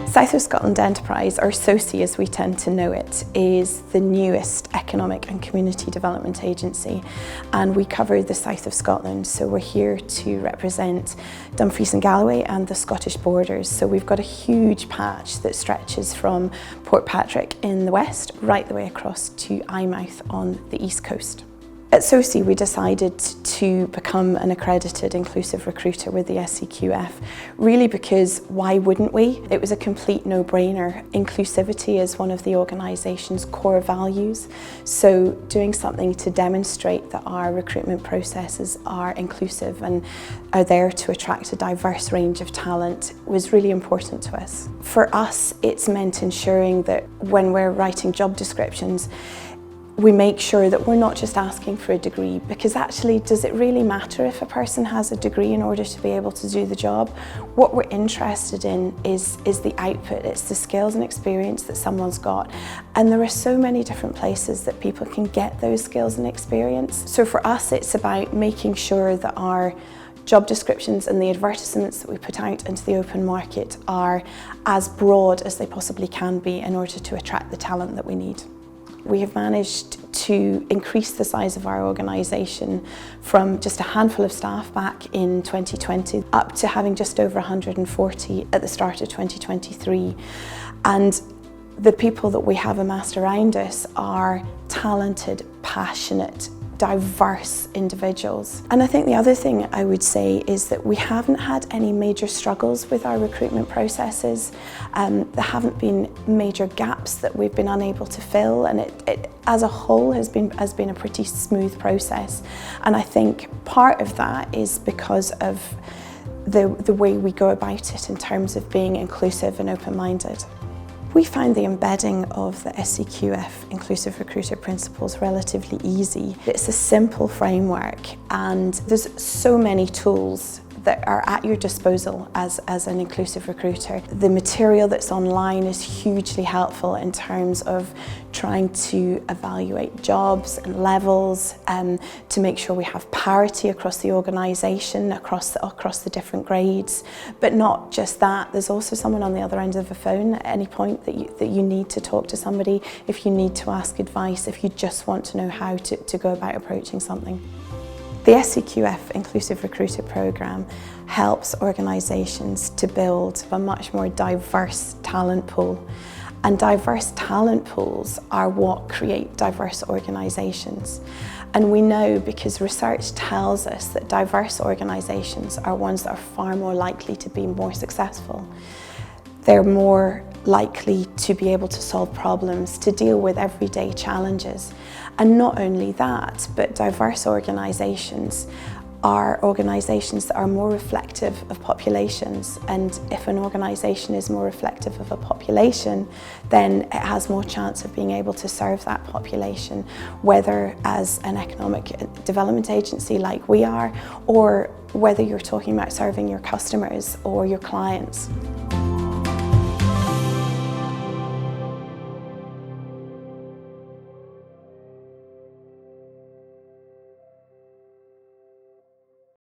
South of Scotland Enterprise, or SOSE as we tend to know it, is the newest economic and community development agency, and we cover the south of Scotland, so we're here to represent Dumfries and Galloway and the Scottish borders. So we've got a huge patch that stretches from Portpatrick in the west right the way across to Eyemouth on the east coast. At SOSE we decided to become an accredited inclusive recruiter with the SCQF, really because why wouldn't we? It was a complete no-brainer. Inclusivity is one of the organisation's core values, so doing something to demonstrate that our recruitment processes are inclusive and are there to attract a diverse range of talent was really important to us. For us, it's meant ensuring that when we're writing job descriptions, we make sure that we're not just asking for a degree, because actually, does it really matter if a person has a degree in order to be able to do the job? What we're interested in is the output, it's the skills and experience that someone's got. And there are so many different places that people can get those skills and experience. So for us, it's about making sure that our job descriptions and the advertisements that we put out into the open market are as broad as they possibly can be in order to attract the talent that we need. We have managed to increase the size of our organisation from just a handful of staff back in 2020 up to having just over 140 at the start of 2023. And the people that we have amassed around us are talented, passionate, diverse individuals. And I think the other thing I would say is that we haven't had any major struggles with our recruitment processes. There haven't been major gaps that we've been unable to fill, and it as a whole has been a pretty smooth process. And I think part of that is because of the way we go about it in terms of being inclusive and open-minded. We found the embedding of the SCQF Inclusive Recruiter Principles relatively easy. It's a simple framework, and there's so many tools that are at your disposal as an inclusive recruiter. The material that's online is hugely helpful in terms of trying to evaluate jobs and levels, to make sure we have parity across the organisation, across the different grades. But not just that, there's also someone on the other end of the phone at any point that you need to talk to somebody, if you need to ask advice, if you just want to know how to go about approaching something. The SCQF Inclusive Recruiter Programme helps organisations to build a much more diverse talent pool. And diverse talent pools are what create diverse organisations. And we know, because research tells us, that diverse organisations are ones that are far more likely to be more successful. They're more likely to be able to solve problems, to deal with everyday challenges. And not only that, but diverse organisations are organisations that are more reflective of populations. And if an organisation is more reflective of a population, then it has more chance of being able to serve that population, whether as an economic development agency like we are, or whether you're talking about serving your customers or your clients.